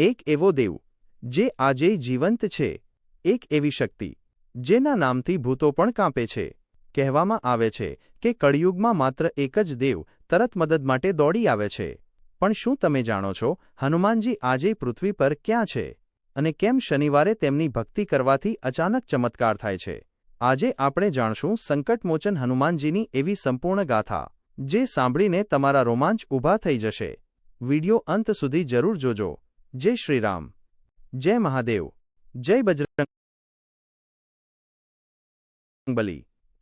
એક એવો દેવ જે આજે જીવંત છે, એક એવી શક્તિ જેના નામથી ભૂતો પણ કાંપે છે. કહેવામાં આવે છે કે કળિયુગમાં માત્ર એક જ દેવ તરત મદદ માટે દોડી આવે છે. પણ શું તમે જાણો છો હનુમાનજી આજે પૃથ્વી પર ક્યાં છે અને કેમ શનિવારે તેમની ભક્તિ કરવાથી અચાનક ચમત્કાર થાય છે? આજે આપણે જાણશું સંકટમોચન હનુમાનજીની એવી સંપૂર્ણ ગાથા જે સાંભળીને તમારા રોમાંચ ઊભા થઈ જશે. વિડિયો અંત સુધી જરૂર જોજો. જય શ્રી રામ, જય મહાદેવ, જય બજરંગબલી.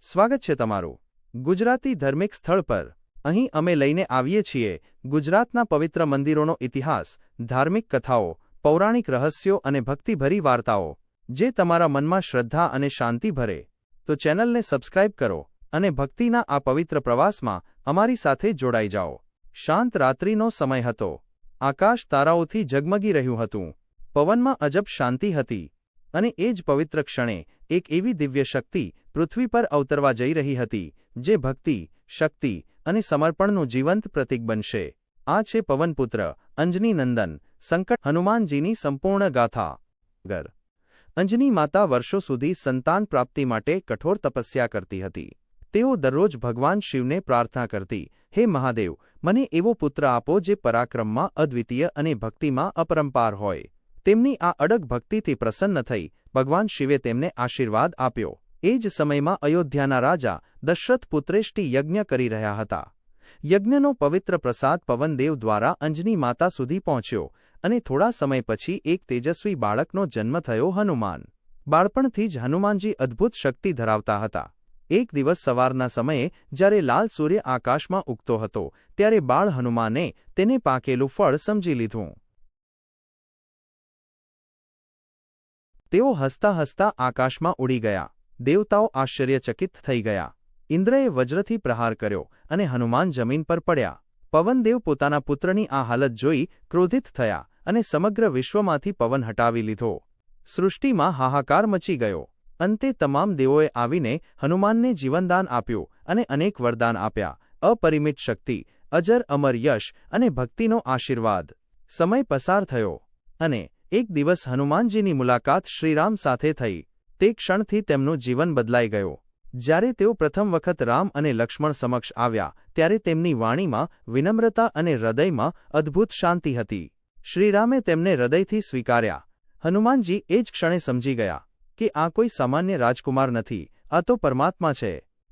સ્વાગત છે તમારું ગુજરાતી ધાર્મિક સ્થળ પર. અહીં અમે લઈને આવીએ છીએ ગુજરાતના પવિત્ર મંદિરોનો ઇતિહાસ, ધાર્મિક કથાઓ, પૌરાણિક રહસ્યો અને ભક્તિભરી વાર્તાઓ જે તમારા મનમાં શ્રદ્ધા અને શાંતિ ભરે. તો ચેનલને સબસ્ક્રાઇબ કરો અને ભક્તિના આ પવિત્ર પ્રવાસમાં અમારી સાથે જોડાઈ જાઓ. શાંત રાત્રિનો સમય હતો. આકાશ તારાઓથી ઝગમગી રહ્યું હતું. પવનમાં અજબ શાંતિ હતી અને એ જ પવિત્ર ક્ષણે એક એવી દિવ્ય શક્તિ પૃથ્વી પર અવતરવા જઈ રહી હતી જે ભક્તિ, શક્તિ અને સમર્પણનું જીવંત પ્રતીક બનશે. આ છે પવનપુત્ર અંજની નંદન સંકટ હનુમાનજીની સંપૂર્ણ ગાથા. અંજની માતા વર્ષો સુધી સંતાન પ્રાપ્તિ માટે કઠોર તપસ્યા કરતી હતી. તેઓ દરરોજ ભગવાન શિવને પ્રાર્થના કરતી, હે મહાદેવ, મને એવો પુત્ર આપો જે પરાક્રમમાં અદ્વિતીય અને ભક્તિમાં અપરંપાર હોય. તેમની આ અડગ ભક્તિથી પ્રસન્ન થઈ ભગવાન શિવે તેમને આશીર્વાદ આપ્યો. એ જ સમયમાં અયોધ્યાના રાજા દશરથ પુત્રેષ્ટિ યજ્ઞ કરી રહ્યા હતા. યજ્ઞનો પવિત્ર પ્રસાદ પવનદેવ દ્વારા અંજની માતા સુધી પહોંચ્યો અને થોડા સમય પછી એક તેજસ્વી બાળકનો જન્મ થયો. હનુમાન. બાળપણથી જ હનુમાનજી અદ્ભુત શક્તિ ધરાવતા હતા. એક દિવસ સવારના સમયે જ્યારે લાલ સૂર્ય આકાશમાં ઉગતો હતો ત્યારે બાળ હનુમાને તેને પાકેલું ફળ સમજી લીધું. તેઓ હસતા હસતા આકાશમાં ઉડી ગયા. દેવતાઓ આશ્ચર્યચકિત થઈ ગયા. ઇન્દ્રએ વજ્રથી પ્રહાર કર્યો અને હનુમાન જમીન પર પડ્યા. પવનદેવ પોતાના પુત્રની આ હાલત જોઈ ક્રોધિત થયા અને સમગ્ર વિશ્વમાંથી પવન હટાવી લીધો. સૃષ્ટિમાં હાહાકાર મચી ગયો. અંતે તમામ દેવોએ આવીને હનુમાનને જીવનદાન આપ્યું અને અનેક વરદાન આપ્યા. અપરિમિત શક્તિ, અજર અમર યશ અને ભક્તિનો આશીર્વાદ. સમય પસાર થયો અને એક દિવસ હનુમાનજીની મુલાકાત શ્રીરામ સાથે થઈ. તે ક્ષણથી તેમનું જીવન બદલાઈ ગયું. જ્યારે તેઓ પ્રથમ વખત રામ અને લક્ષ્મણ સમક્ષ આવ્યા ત્યારે તેમની વાણીમાં વિનમ્રતા અને હૃદયમાં અદ્ભુત શાંતિ હતી. શ્રીરામે તેમને હૃદયથી સ્વીકાર્યા. હનુમાનજી એ જ ક્ષણે સમજી ગયા કે આ કોઈ સામાન્ય રાજકુમાર નથી, આ તો પરમાત્મા છે.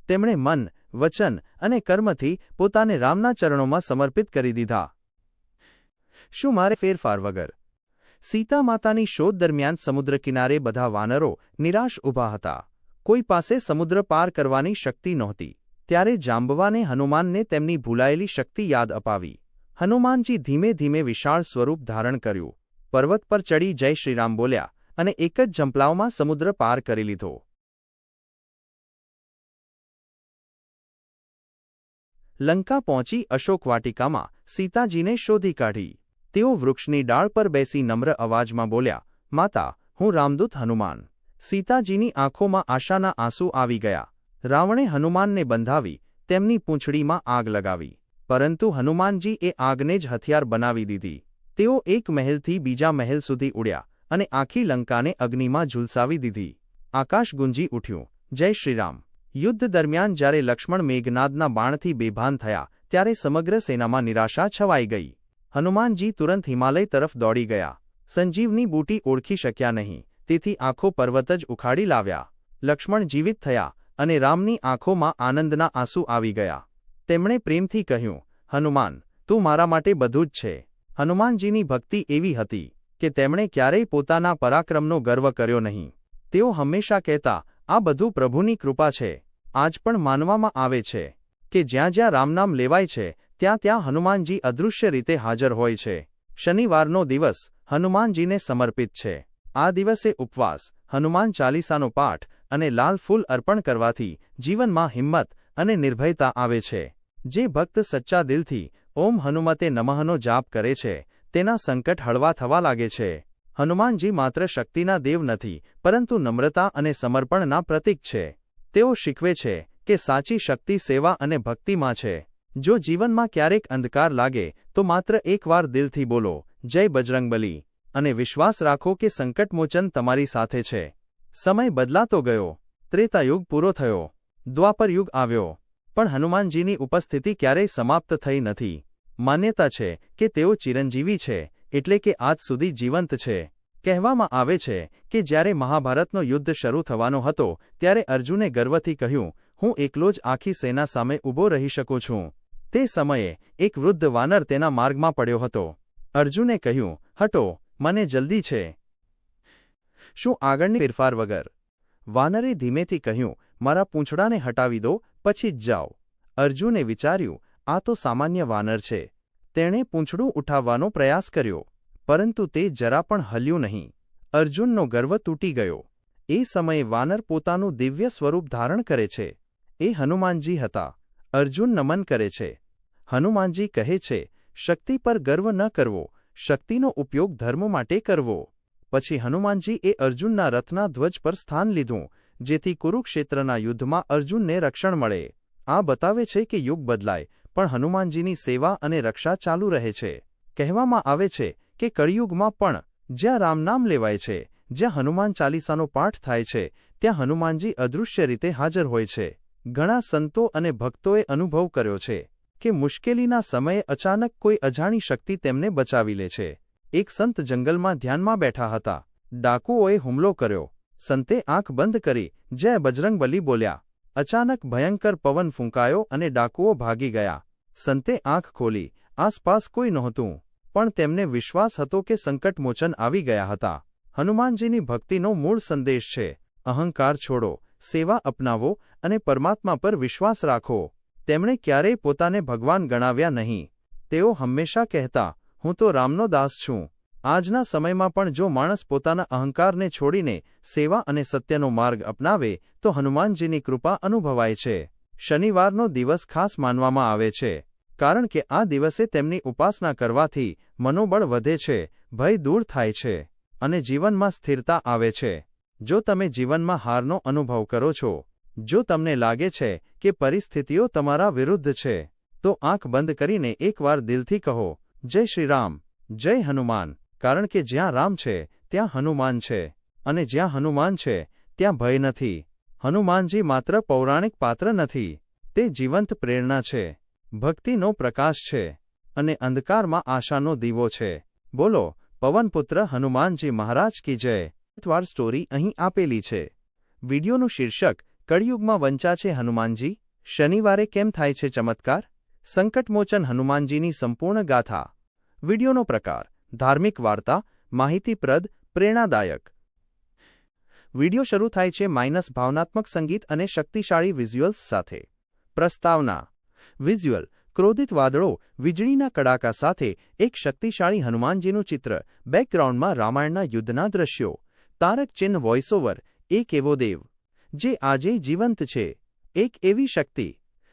તેમણે મન, વચન અને કર્મથી પોતાને રામના ચરણોમાં સમર્પિત કરી દીધા. શું મારે ફેરફાર વગર? સીતા માતાની શોધ દરમિયાન સમુદ્ર કિનારે બધા વાનરો નિરાશ ઊભા હતા. કોઈ પાસે સમુદ્ર પાર કરવાની શક્તિ નહોતી. ત્યારે જાંબવાને હનુમાનને તેમની ભૂલાયેલી શક્તિ યાદ અપાવી. હનુમાનજી ધીમે ધીમે વિશાળ સ્વરૂપ ધારણ કર્યું. પર્વત પર ચડી જય શ્રીરામ બોલ્યા અને એક જ ઝંપલાવમાં સમુદ્ર પાર કરી લીધો. લંકા પહોંચી અશોક વાટિકામાં સીતાજીને શોધી કાઢી. તેઓ વૃક્ષની ડાળ પર બેસી નમ્ર અવાજમાં બોલ્યા, માતા, હું રામદૂત હનુમાન. સીતાજીની આંખોમાં આશાના આંસુ આવી ગયા. રાવણે હનુમાનને બંધાવી તેમની પૂંછડીમાં આગ લગાવી. પરંતુ હનુમાનજી એ આગને જ હથિયાર બનાવી દીધી. તેઓ એક મહેલથી બીજા મહેલ સુધી ઉડ્યા અને આખી લંકાને અગ્નિમાં ઝૂલસાવી દીધી. આકાશ ગુંજી ઉઠ્યું, જય શ્રીરામ. યુદ્ધ દરમિયાન જ્યારે લક્ષ્મણ મેઘનાદના બાણથી બેભાન થયા ત્યારે સમગ્ર સેનામાં નિરાશા છવાઈ ગઈ. હનુમાનજી તુરંત હિમાલય તરફ દોડી ગયા. સંજીવની બૂટી ઓળખી શક્યા નહીં, તેથી આખો પર્વત જ ઉખાડી લાવ્યા. લક્ષ્મણ જીવિત થયા અને રામની આંખોમાં આનંદના આંસુ આવી ગયા. તેમણે પ્રેમથી કહ્યું, હનુમાન, તું મારા માટે બધું જ છે. હનુમાનજીની ભક્તિ એવી હતી કે તેમણે ક્યારેય પોતાના પરાક્રમનો ગર્વ કર્યો નહીં. તેઓ હંમેશા કહેતા, આ બધું પ્રભુની કૃપા છે. આજ પણ માનવામાં આવે છે કે જ્યાં જ્યાં રામનામ લેવાય છે ત્યાં ત્યાં હનુમાનજી અદૃશ્ય રીતે હાજર હોય છે. શનિવારનો દિવસ હનુમાનજીને સમર્પિત છે. આ દિવસે ઉપવાસ, હનુમાન ચાલીસાનો પાઠ અને લાલ ફૂલ અર્પણ કરવાથી જીવનમાં હિંમત અને નિર્ભયતા આવે છે. જે ભક્ત સચ્ચા દિલથી ઓમ હનુમતે નમઃનો જાપ કરે છે તેના સંકટ હળવા થવા લાગે છે. હનુમાનજી માત્ર શક્તિના દેવ નથી પરંતુ નમ્રતા અને સમર્પણના પ્રતીક છે. તેઓ શીખવે છે કે સાચી શક્તિ સેવા અને ભક્તિમાં છે. જો જીવનમાં ક્યારેક અંધકાર લાગે તો માત્ર એકવાર દિલથી બોલો, જય બજરંગબલી. અને વિશ્વાસ રાખો કે સંકટમોચન તમારી સાથે છે. સમય બદલાતો ગયો. ત્રેતાયુગ પૂરો થયો. દ્વાપર યુગ આવ્યો. પણ હનુમાનજીની ઉપસ્થિતિ ક્યારેય સમાપ્ત થઈ નથી. માન્યતા છે કે તેઓ ચિરંજીવી છે, એટલે કે આજ સુધી જીવંત છે. કહેવામાં આવે છે કે જ્યારે મહાભારતનો યુદ્ધ શરૂ થવાનો હતો ત્યારે અર્જુને ગર્વથી કહ્યું, હું એકલો જ આખી સેના સામે ઊભો રહી શકું છું. તે સમયે એક વૃદ્ધ વાનર તેના માર્ગમાં પડ્યો હતો. અર્જુને કહ્યું, હટો, મને જલ્દી છે. શું આગળની ફેરફાર વગર? વાનરે ધીમેથી કહ્યું, મારા પૂંછડાને હટાવી દો, પછી જ જાઓ. અર્જુને વિચાર્યું, આ તો સામાન્ય વાનર છે. તેણે પૂંછડું ઉઠાવવાનો પ્રયાસ કર્યો, પરંતુ તે જરા પણ હલ્યું નહીં. અર્જુનનો ગર્વ તૂટી ગયો. એ સમયે વાનર પોતાનું દિવ્ય સ્વરૂપ ધારણ કરે છે. એ હનુમાનજી હતા. અર્જુન નમન કરે છે. હનુમાનજી કહે છે, શક્તિ પર ગર્વ ન કરવો, શક્તિનો ઉપયોગ ધર્મ માટે કરવો. પછી હનુમાનજી એ અર્જુનના રથના ધ્વજ પર સ્થાન લીધું, જેથી કુરુક્ષેત્રના યુદ્ધમાં અર્જુનને રક્ષણ મળે. આ બતાવે છે કે યુગ બદલાય, પણ હનુમાનજીની સેવા અને રક્ષા ચાલુ રહે છે. કહેવામાં આવે છે કે કળિયુગમાં પણ જ્યાં રામ નામ લેવાય છે, જ્યાં હનુમાન ચાલીસાનો પાઠ થાય છે, ત્યાં હનુમાનજી અદૃશ્ય રીતે હાજર હોય છે. ઘણા સંતો અને ભક્તોએ અનુભવ કર્યો છે કે મુશ્કેલીના સમયે અચાનક કોઈ અજાણી શક્તિ તેમને બચાવી લે છે. એક સંત જંગલમાં ધ્યાનમાં બેઠા હતા. ડાકુઓએ હુમલો કર્યો. સંતે આંખ બંધ કરી જય બજરંગબલી બોલ્યા. અચાનક ભયંકર પવન ફૂંકાયો અને ડાકુઓ ભાગી ગયા. સંતે આંખ ખોલી. આસપાસ કોઈ નહોતું, પણ તેમને વિશ્વાસ હતો કે સંકટમોચન આવી ગયા હતા. હનુમાનજીની ભક્તિનો મૂળ સંદેશ છે, અહંકાર છોડો, સેવા અપનાવો અને પરમાત્મા પર વિશ્વાસ રાખો. તેમણે ક્યારેય પોતાને ભગવાન ગણાવ્યા નહીં. તેઓ હંમેશા કહેતા, હું તો રામનો દાસ છું. આજના સમયમાં પણ જો માણસ પોતાના અહંકારને છોડીને સેવા અને સત્યનો માર્ગ અપનાવે તો હનુમાનજીની કૃપા અનુભવાય છે. શનિવારનો દિવસ ખાસ માનવામાં આવે છે, કારણ કે આ દિવસે તેમની ઉપાસના કરવાથી મનોબળ વધે છે, ભય દૂર થાય છે અને જીવનમાં સ્થિરતા આવે છે. જો તમે જીવનમાં હારનો અનુભવ કરો છો, જો તમને લાગે છે કે પરિસ્થિતિઓ તમારા વિરુદ્ધ છે, તો આંખ બંધ કરીને એકવાર દિલથી કહો, જય શ્રી રામ, જય હનુમાન, કારણ કે જ્યાં રામ છે ત્યાં હનુમાન છે, અને જ્યાં હનુમાન છે ત્યાં ભય નથી. હનુમાનજી માત્ર પૌરાણિક પાત્ર નથી, તે જીવંત પ્રેરણા છે, ભક્તિનો પ્રકાશ છે અને અંધકારમાં આશાનો દીવો છે. બોલો પવનપુત્ર હનુમાનજી મહારાજ કી જય. વાર સ્ટોરી અહીં આપેલી છે. વિડિયોનું શીર્ષક કળિયુગમાં વંચાશે હનુમાનજી, શનિવારે કેમ થાય છે ચમત્કાર? સંકટમોચન હનુમાનજીની સંપૂર્ણ ગાથા. વિડિયોનો પ્રકાર ધાર્મિક વાર્તા, માહિતીપ્રદ, પ્રેરણાદાયક. વિડિયો શરૂ થાય છે ભાવનાત્મક સંગીત અને શક્તિશાળી વિઝ્યુઅલ્સ સાથે. પ્રસ્તાવના. વિઝ્યુઅલ: ક્રોધિત વાદળો, વીજળીના કડાકા સાથે એક શક્તિશાળી હનુમાનજીનું ચિત્ર. બેકગ્રાઉન્ડમાં રામાયણના યુદ્ધના દ્રશ્યો. તારક ચિહ્ન વોઇસઓવર: એક એવો દેવ જે આજે જીવંત છે, એક એવી શક્તિ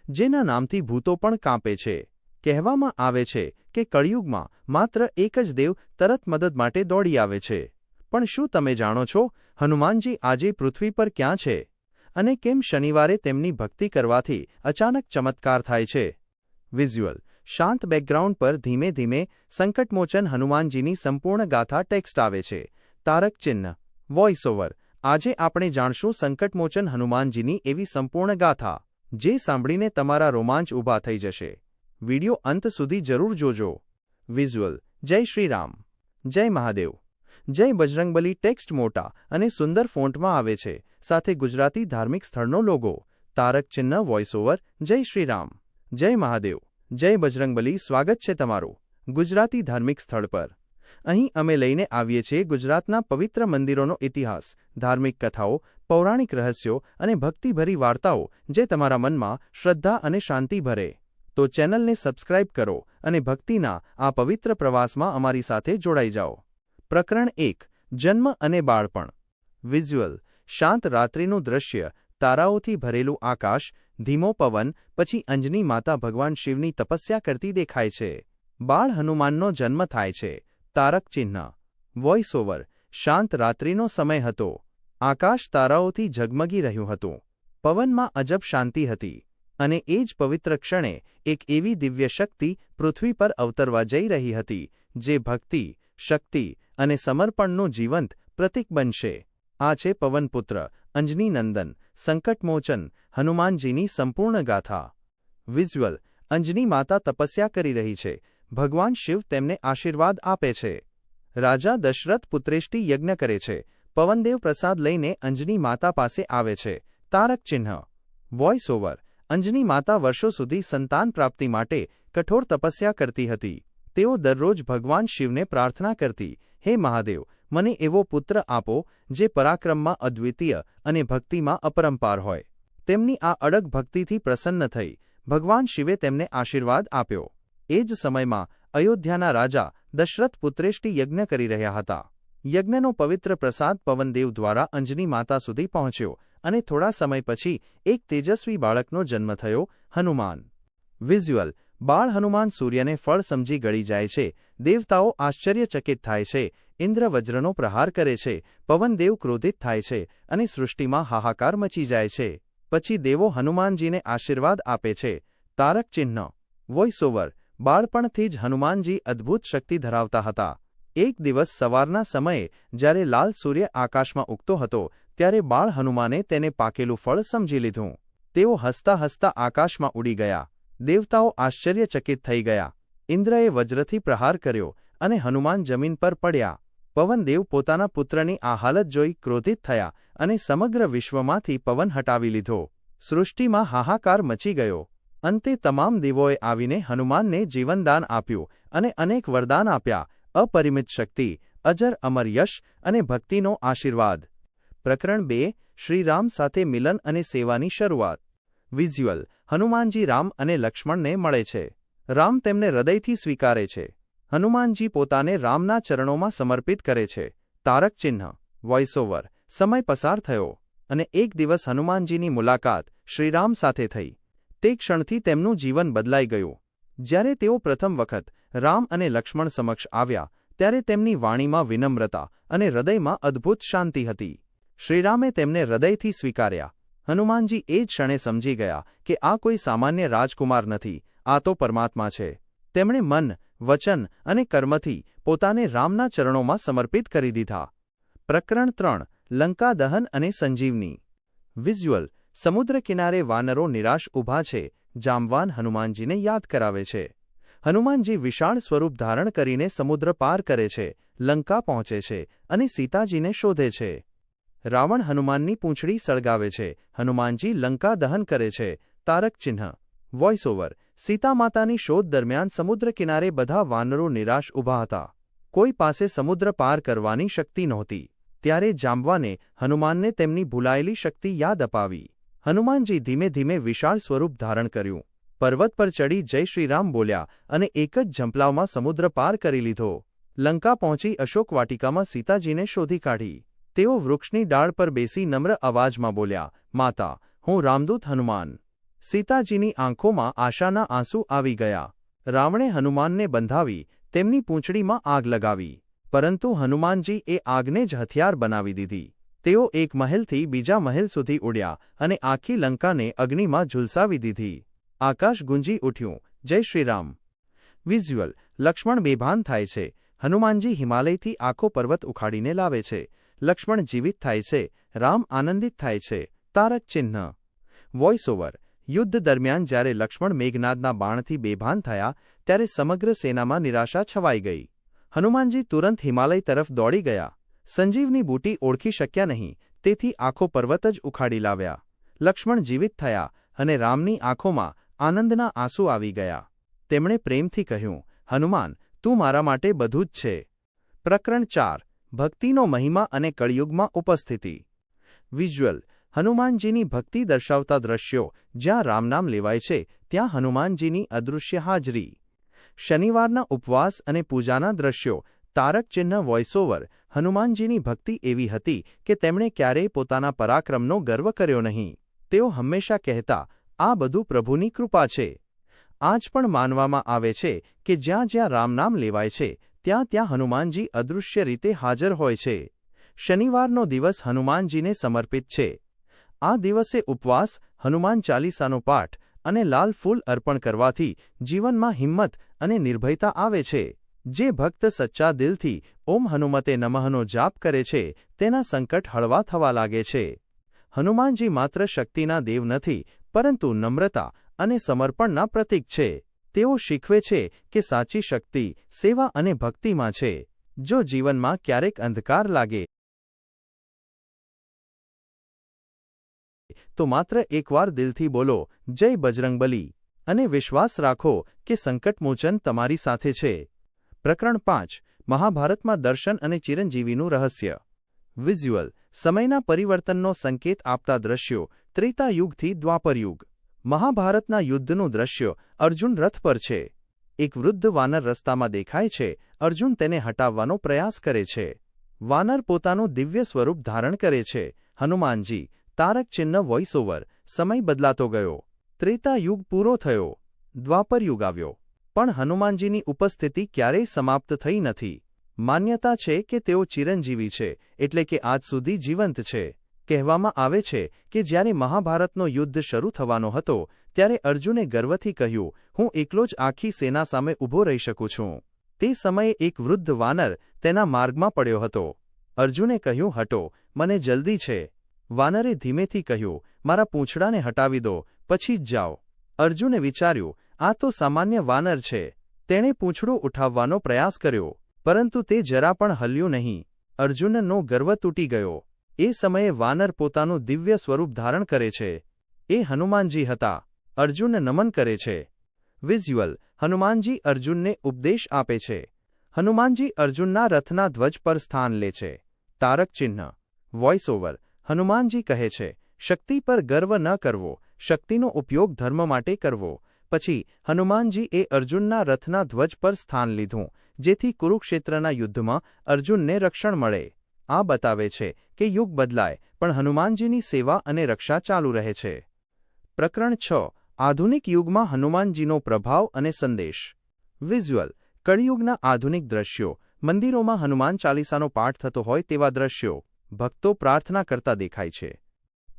જેના નામથી ભૂતો પણ કાંપે છે. કહેવામાં આવે છે કે કળિયુગમાં માત્ર એક જ દેવ તરત મદદ માટે દોડી આવે છે. પણ શું તમે જાણો છો હનુમાનજી આજે પૃથ્વી પર ક્યાં છે? અને કેમ શનિવારે તેમની ભક્તિ કરવાથી અચાનક ચમત્કાર થાય છે? વિઝ્યુઅલ: શાંત બેકગ્રાઉન્ડ પર ધીમે ધીમે સંકટમોચન હનુમાનજીની સંપૂર્ણ ગાથા ટેક્સ્ટ આવે છે. તારક ચિહ્ન વોઇસઓવર: આજે આપણે જાણશું સંકટમોચન હનુમાનજીની એવી સંપૂર્ણ ગાથા જે સાંભળીને તમારા રોમાંચ ઊભા થઈ જશે. વિડિયો અંત સુધી જરૂર જોજો. વિઝ્યુઅલ: જય શ્રી રામ, જય મહાદેવ, જય બજરંગબલી. ટેક્સ્ટ મોટા અને સુંદર ફોન્ટમાં આવે છે, સાથે ગુજરાતી ધાર્મિક સ્થળનો લોગો. તારક ચિહ્ન વોઇસઓવર: જય શ્રી રામ, જય મહાદેવ, જય બજરંગબલી. સ્વાગત છે તમારું ગુજરાતી ધાર્મિક સ્થળ પર. અહીં અમે લઈને આવીએ છીએ ગુજરાતના પવિત્ર મંદિરોનો ઇતિહાસ, ધાર્મિક કથાઓ, પૌરાણિક રહસ્યો અને ભક્તિભરી વાર્તાઓ જે તમારા મનમાં શ્રદ્ધા અને શાંતિ ભરે. તો ચેનલને સબસ્ક્રાઇબ કરો અને ભક્તિના આ પવિત્ર પ્રવાસમાં અમારી સાથે જોડાઈ જાઓ. પ્રકરણ 1: જન્મ અને બાળપણ. વિઝ્યુઅલ: શાંત રાત્રિનું દ્રશ્ય, તારાઓથી ભરેલું આકાશ, ધીમો પવન, પછી અંજની માતા ભગવાન શિવની તપસ્યા કરતી દેખાય છે. બાળ હનુમાનનો જન્મ થાય છે. તારક ચિહ્ન વોઇસઓવર: શાંત રાત્રિનો સમય હતો. આકાશ તારાઓથી ઝગમગી રહ્યું હતું. પવનમાં અજબ શાંતિ હતી. અને એ જ પવિત્ર ક્ષણે એક એવી દિવ્ય શક્તિ પૃથ્વી પર અવતરવા જઈ રહી હતી જે ભક્તિ, શક્તિ અને સમર્પણનું જીવંત પ્રતીક બનશે. આ છે પવનપુત્ર, અંજની નંદન, સંકટમોચન હનુમાનજીની સંપૂર્ણ ગાથા. વિઝ્યુઅલ: અંજની માતા તપસ્યા કરી રહી છે. ભગવાન શિવ તેમને આશીર્વાદ આપે છે. રાજા દશરથ પુત્રેષ્ટિ યજ્ઞ કરે છે. પવનદેવ પ્રસાદ લઈને અંજની માતા પાસે આવે છે. તારક ચિહ્ન. વોઇસ ઓવર: અંજની માતા વર્ષો સુધી સંતાન પ્રાપ્તિ માટે કઠોર તપસ્યા કરતી હતી. તેઓ દરરોજ ભગવાન શિવને પ્રાર્થના કરતી, હે મહાદેવ, મને એવો પુત્ર આપો જે પરાક્રમમાં અદ્વિતીય અને ભક્તિમાં અપરંપાર હોય. તેમની આ અડગ ભક્તિથી પ્રસન્ન થઈ ભગવાન શિવે તેમને આશીર્વાદ આપ્યો. એ જ સમયમાં અયોધ્યાના રાજા દશરથ પુત્રેષ્ટિ યજ્ઞ કરી રહ્યા હતા. યજ્ઞનો પવિત્ર પ્રસાદ પવનદેવ દ્વારા અંજની માતા સુધી પહોંચ્યો અને થોડા સમય પછી એક તેજસ્વી બાળકનો જન્મ થયો, હનુમાન. વિઝ્યુઅલ: બાળ હનુમાન સૂર્યને ફળ સમજી ગળી જાય છે. દેવતાઓ આશ્ચર્યચકિત થાય છે. ઇન્દ્ર વજ્રનો પ્રહાર કરે છે. પવનદેવ ક્રોધિત થાય છે અને સૃષ્ટિમાં હાહાકાર મચી જાય છે. પછી દેવો હનુમાનજીને આશીર્વાદ આપે છે. તારક ચિહ્ન. વોઇસ ઓવર: બાળપણથી જ હનુમાનજી અદ્ભુત શક્તિ ધરાવતા હતા. એક દિવસ સવારના સમયે જ્યારે લાલ સૂર્ય આકાશમાં ઉગતો હતો ત્યારે બાળ હનુમાને તેને પાકેલું ફળ સમજી લીધું. તેઓ હસતા હસતા આકાશમાં ઉડી ગયા. દેવતાઓ આશ્ચર્યચકિત થઈ ગયા. ઇન્દ્રએ વજ્રથી પ્રહાર કર્યો અને હનુમાન જમીન પર પડ્યા. પવનદેવ પોતાના પુત્રની આ હાલત જોઈ ક્રોધિત થયા અને સમગ્ર વિશ્વમાંથી પવન હટાવી લીધો. સૃષ્ટિમાં હાહાકાર મચી ગયો. અંતે તમામ દેવોએ આવીને હનુમાનને જીવનદાન આપ્યું અને અનેક વરદાન આપ્યા: અપરિમિત શક્તિ, અજર અમર યશ અને ભક્તિનો આશીર્વાદ. પ્રકરણ 2: શ્રીરામ સાથે મિલન અને સેવાની શરૂઆત. વિઝ્યુઅલ: હનુમાનજી રામ અને લક્ષ્મણને મળે છે. રામ તેમને હૃદયથી સ્વીકારે છે. હનુમાનજી પોતાને રામના ચરણોમાં સમર્પિત કરે છે. તારક ચિહ્ન. વોઇસ ઓવર: સમય પસાર થયો અને એક દિવસ હનુમાનજીની મુલાકાત શ્રીરામ સાથે થઈ. તે ક્ષણથી તેમનું જીવન બદલાઈ ગયું. જ્યારે તેઓ પ્રથમ વખત રામ અને લક્ષ્મણ સમક્ષ આવ્યા ત્યારે તેમની વાણીમાં વિનમ્રતા અને હૃદયમાં અદ્ભુત શાંતિ હતી. શ્રીરામે તેમને હૃદયથી સ્વીકાર્યા. હનુમાનજી એ જ ક્ષણે સમજી ગયા કે આ કોઈ સામાન્ય રાજકુમાર નથી, આ તો પરમાત્મા છે. તેમણે મન, વચન અને કર્મથી પોતાને રામના ચરણોમાં સમર્પિત કરી દીધા. પ્રકરણ 3: લંકા દહન અને સંજીવની. વિઝ્યુઅલ: સમુદ્ર કિનારે વાનરો નિરાશ ઊભા છે. જામવાન હનુમાનજીને યાદ કરાવે છે. હનુમાનજી વિશાળ સ્વરૂપ ધારણ કરીને સમુદ્ર પાર કરે છે, લંકા પહોંચે છે અને સીતાજીને શોધે છે. રાવણ હનુમાનની પૂંછડી સળગાવે છે. હનુમાનજી લંકા દહન કરે છે. તારક ચિહ્ન. વોઇસ ઓવર: સીતા માતાની શોધ દરમિયાન સમુદ્ર કિનારે બધા વાનરો નિરાશ ઊભા હતા. કોઈ પાસે સમુદ્ર પાર કરવાની શક્તિ નહોતી. ત્યારે જાંબવાને હનુમાનને તેમની ભૂલાયેલી શક્તિ યાદ અપાવી. હનુમાનજી ધીમે ધીમે વિશાળ સ્વરૂપ ધારણ કર્યું. પર્વત પર ચડી જય શ્રીરામ બોલ્યા અને એક જ ઝંપલાવમાં સમુદ્ર પાર કરી લીધો. લંકા પહોંચી અશોક વાટિકામાં સીતાજીને શોધી કાઢી. તેઓ વૃક્ષની ડાળ પર બેસી નમ્ર અવાજમાં બોલ્યા, માતા, હું રામદૂત હનુમાન. સીતાજીની આંખોમાં આશાના આંસુ આવી ગયા. રાવણે હનુમાનને બંધાવી તેમની પૂંછડીમાં આગ લગાવી. પરંતુ હનુમાનજી એ આગને જ હથિયાર બનાવી દીધી. તેઓ એક મહેલથી બીજા મહેલ સુધી ઉડ્યા અને આખી લંકાને અગ્નિમાં ઝુલસાવી દીધી. આકાશ ગુંજી ઉઠ્યું, જય શ્રીરામ. વિઝ્યુઅલ: લક્ષ્મણ બેભાન થાય છે. હનુમાનજી હિમાલયથી આખો પર્વત ઉખાડીને લાવે છે. લક્ષ્મણ જીવિત થાય છે. રામ આનંદિત થાય છે. તારક ચિહ્ન. વોઇસ ઓવર: યુદ્ધ દરમિયાન જ્યારે લક્ષ્મણ મેઘનાદના બાણથી બેભાન થયા ત્યારે સમગ્ર સેનામાં નિરાશા છવાઈ ગઈ. હનુમાનજી તુરંત હિમાલય તરફ દોડી ગયા. સંજીવની બૂટી ઓળખી શક્યા નહીં, તેથી આખો પર્વત જ ઉખાડી લાવ્યા. લક્ષ્મણ જીવિત થયા અને રામની આંખોમાં આનંદના આંસુ આવી ગયા. તેમણે પ્રેમથી કહ્યું, હનુમાન, તું મારા માટે બધું જ છે. પ્રકરણ 4: ભક્તિનો મહિમા અને કળિયુગમાં ઉપસ્થિતિ. વિઝ્યુઅલ: હનુમાનજીની ભક્તિ દર્શાવતા દ્રશ્યો. જ્યાં રામનામ લેવાય છે ત્યાં હનુમાનજીની અદૃશ્ય હાજરી. શનિવારના ઉપવાસ અને પૂજાના દ્રશ્યો. તારક ચિહ્ન. વોઇસ ઓવર: હનુમાનજીની ભક્તિ એવી હતી કે તેમણે ક્યારેય પોતાના પરાક્રમનો ગર્વ કર્યો નહીં. તેઓ હંમેશા કહેતા, આ બધું પ્રભુની કૃપા છે. આજ પણ માનવામાં આવે છે કે જ્યાં જ્યાં રામનામ લેવાય છે ત્યાં ત્યાં હનુમાનજી અદૃશ્ય રીતે હાજર હોય છે. શનિવારનો દિવસ હનુમાનજીને સમર્પિત છે. આ દિવસે ઉપવાસ, હનુમાન ચાલીસાનો પાઠ અને લાલ ફૂલ અર્પણ કરવાથી જીવનમાં હિંમત અને નિર્ભયતા આવે છે. જે ભક્ત સચ્ચા દિલથી ઓમ હનુમતે નમઃનો જાપ કરે છે તેના સંકટ હળવા થવા લાગે છે. હનુમાનજી માત્ર શક્તિના દેવ નથી, પરંતુ નમ્રતા અને સમર્પણના પ્રતીક છે. તેઓ શીખવે છે કે સાચી શક્તિ સેવા અને ભક્તિમાં છે. જો જીવનમાં ક્યારેક અંધકાર લાગે તો માત્ર એકવાર દિલથી બોલો, જય બજરંગબલી, અને વિશ્વાસ રાખો કે સંકટમોચન તમારી સાથે છે. પ્રકરણ 5. મહાભારતમાં દર્શન અને ચિરંજીવીનું રહસ્ય. વિઝ્યુઅલ. સમયના પરિવર્તનનો સંકેત આપતા દ્રશ્યો. ત્રેતા યુગથી દ્વાપર યુગ. મહાભારતના યુદ્ધનું દ્રશ્ય. અર્જુન રથ પર છે. એક વૃદ્ધ વાનર રસ્તામાં દેખાય છે. અર્જુન તેને હટાવવાનો પ્રયાસ કરે છે. વાનર પોતાનું દિવ્ય સ્વરૂપ ધારણ કરે છે. હનુમાનજી. તારક ચિહ્ન વોઇસ ઓવર. સમય બદલાતો ગયો. ત્રેતા યુગ પૂરો થયો. દ્વાપર યુગ આવ્યો. પણ હનુમાનજીની ઉપસ્થિતિ ક્યારેય સમાપ્ત થઈ નથી. માન્યતા છે કે તેઓ ચિરંજીવી છે, એટલે કે આજ સુધી જીવંત છે. કહેવામાં આવે છે કે જ્યારે મહાભારતનો યુદ્ધ શરૂ થવાનો હતો, ત્યારે અર્જુને ગર્વથી કહ્યું, હું એકલો જ આખી સેના સામે ઊભો રહી શકું છું. તે સમયે એક વૃદ્ધ વાનર તેના માર્ગમાં પડ્યો હતો. અર્જુને કહ્યું, હટો, મને જલ્દી છે. વાનરે ધીમેથી કહ્યું, મારા પૂંછડાને હટાવી દો, પછી જ જાઓ. અર્જુને વિચાર્યું, આ તો સામાન્ય વાનર છે. તેણે પૂંછડું ઉઠાવવાનો પ્રયાસ કર્યો, પરંતુ તે જરા પણ હલ્યું નહીં. અર્જુનનો ગર્વ તૂટી ગયો. એ સમયે વાનર પોતાનું દિવ્ય સ્વરૂપ ધારણ કરે છે. એ હનુમાનજી હતા. અર્જુન નમન કરે છે. વિઝ્યુઅલ. હનુમાનજી અર્જુનને ઉપદેશ આપે છે. હનુમાનજી અર્જુનના રથના ધ્વજ પર સ્થાન લે છે. તારક ચિહ્ન. Voice over. હનુમાનજી કહે છે, શક્તિ પર ગર્વ ન કરવો, શક્તિનો ઉપયોગ ધર્મ માટે કરવો. પછી હનુમાનજીએ અર્જુનના રથના ધ્વજ પર સ્થાન લીધું, જેથી કુરુક્ષેત્રના યુદ્ધમાં અર્જુનને રક્ષણ મળે. આ બતાવે છે કે યુગ બદલાય, પણ હનુમાનજીની સેવા અને રક્ષા ચાલુ રહે છે. પ્રકરણ 6. આધુનિક યુગમાં હનુમાનજીનો પ્રભાવ અને સંદેશ. વિઝ્યુઅલ. કળિયુગના આધુનિક દ્રશ્યો. મંદિરોમાં હનુમાન ચાલીસાનો પાઠ થતો હોય તેવા દ્રશ્યો. ભક્તો પ્રાર્થના કરતા દેખાય છે.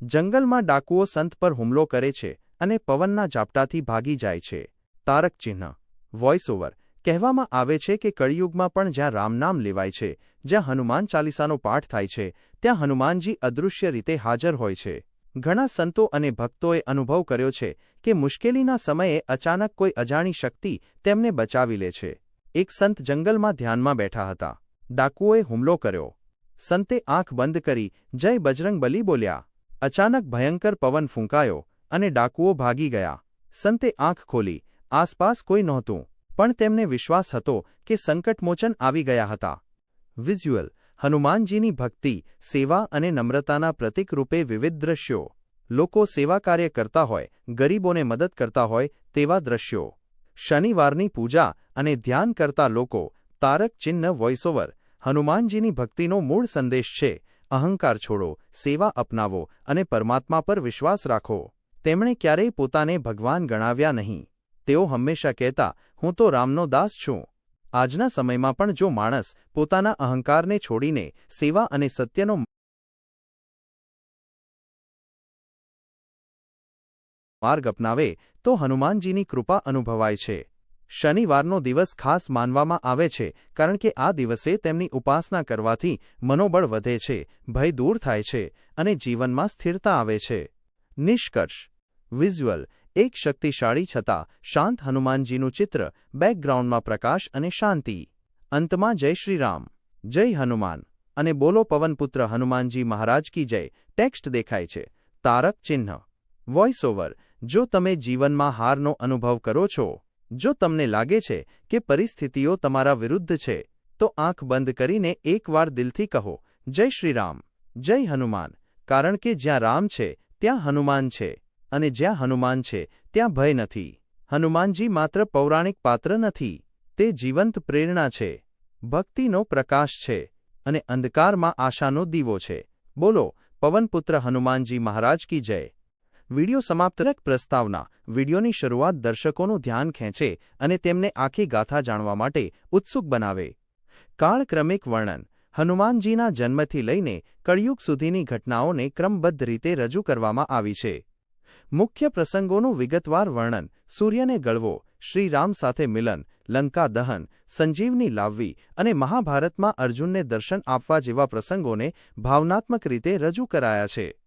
જંગલમાં ડાકુઓ સંત પર હુમલો કરે છે અને પવનના ઝાપટાથી ભાગી જાય છે. તારક ચિહ્ન. Voice over. કહેવામાં આવે છે કે કળિયુગમાં પણ જ્યાં રામનામ લેવાય છે, જ્યાં હનુમાન ચાલીસાનો પાઠ થાય છે, ત્યાં હનુમાનજી અદૃશ્ય રીતે હાજર હોય છે. ઘણા સંતો અને ભક્તોએ અનુભવ કર્યો છે કે મુશ્કેલીના સમયે અચાનક કોઈ અજાણી શક્તિ તેમને બચાવી લે છે. એક સંત જંગલમાં ધ્યાનમાં બેઠા હતા. ડાકુઓએ હુમલો કર્યો. સંતે આંખ બંધ કરી જય બજરંગબલી બોલ્યા. અચાનક ભયંકર પવન ફૂંકાયો અને ડાકુઓ ભાગી ગયા. સંતે આંખ ખોલી. આસપાસ કોઈ નહોતું, પણ તેમને વિશ્વાસ હતો કે સંકટમોચન આવી ગયા હતા. વિઝ્યુઅલ. હનુમાનજીની ભક્તિ, સેવા અને નમ્રતાના પ્રતીક રૂપે વિવિધ દ્રશ્યો. લોકો સેવા કાર્ય કરતા હોય, ગરીબોને મદદ કરતા હોય તેવા દ્રશ્યો. શનિવારની પૂજા અને ધ્યાન કરતા લોકો. તારક ચિહ્ન વોઇસ ઓવર. હનુમાનજીની ભક્તિનો મૂળ સંદેશ છે, અહંકાર છોડો, સેવા અપનાવો અને પરમાત્મા પર વિશ્વાસ રાખો. તેમણે ક્યારેય પોતાને ભગવાન ગણાવ્યા નહીં. તેઓ હંમેશા કહેતા, હું તો રામનો દાસ છું. આજના સમયમાં પણ જો માણસ પોતાના અહંકારને છોડીને સેવા અને સત્યનો માર્ગ અપનાવે તો હનુમાનજીની કૃપા અનુભવાય છે. શનિવારનો દિવસ ખાસ માનવામાં આવે છે કારણ કે આ દિવસે તેમની ઉપાસના કરવાથી મનોબળ વધે છે, ભય દૂર થાય છે અને જીવનમાં સ્થિરતા આવે છે. નિષ્કર્ષ. વિઝ્યુઅલ. એક શક્તિશાળી છતાં શાંત હનુમાનજીનું ચિત્ર, બેકગ્રાઉન્ડમાં પ્રકાશ અને શાંતિ. અંતમાં જય શ્રી રામ, જય હનુમાન અને બોલો પવનપુત્ર હનુમાનજી મહારાજ કી જય ટેક્સ્ટ દેખાય છે. તારક ચિહ્ન. Voice over. જો તમે જીવનમાં હારનો અનુભવ કરો છો, જો તમને લાગે છે કે પરિસ્થિતિઓ તમારા વિરુદ્ધ છે, તો આંખ બંધ કરીને એકવાર દિલથી કહો, જય શ્રી રામ, જય હનુમાન, કારણ કે જ્યાં રામ છે ત્યાં હનુમાન છે, અને જ્યાં હનુમાન છે ત્યાં ભય નથી. હનુમાનજી માત્ર પૌરાણિક પાત્ર નથી, તે જીવંત પ્રેરણા છે, ભક્તિનો પ્રકાશ છે અને અંધકારમાં આશાનો દીવો છે. બોલો પવનપુત્ર હનુમાનજી મહારાજ કી જય. વિડિયો સમાપ્ત. પ્રસ્તાવના. વિડિયોની શરૂઆત દર્શકોનું ધ્યાન ખેંચે અને તેમને આખી ગાથા જાણવા માટે ઉત્સુક બનાવે. કાળક્રમિક વર્ણન. હનુમાનજીના જન્મથી લઈને કળિયુગ સુધીની ઘટનાઓને ક્રમબદ્ધ રીતે રજૂ કરવામાં આવી છે. મુખ્ય પ્રસંગોનું વિગતવાર વર્ણન. સૂર્યને ગળવો, શ્રીરામ સાથે મિલન, લંકા દહન, સંજીવની લાવવી અને મહાભારતમાં અર્જુનને દર્શન આપવા જેવા પ્રસંગોને ભાવનાત્મક રીતે રજૂ કરાયા છે.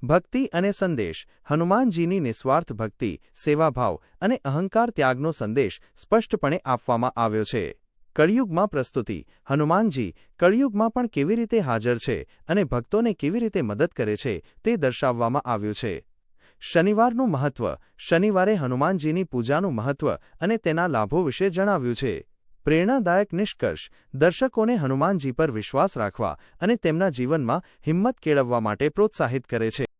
ભક્તિ અને સંદેશ. હનુમાનજીની નિસ્વાર્થ ભક્તિ, સેવાભાવ અને અહંકાર ત્યાગનો સંદેશ સ્પષ્ટપણે આપવામાં આવ્યો છે. કળિયુગમાં પ્રસ્તુતિ. હનુમાનજી કળિયુગમાં પણ કેવી રીતે હાજર છે અને ભક્તોને કેવી રીતે મદદ કરે છે તે દર્શાવવામાં આવ્યું છે. શનિવારનું મહત્વ. શનિવારે હનુમાનજીની પૂજાનું મહત્વ અને તેના લાભો વિશે જણાવ્યું છે. પ્રેરણાદાયક નિષ્કર્ષ. દર્શકોને હનુમાનજી પર વિશ્વાસ રાખવા અને તેમના જીવનમાં હિંમત કેળવવા માટે પ્રોત્સાહિત કરે છે.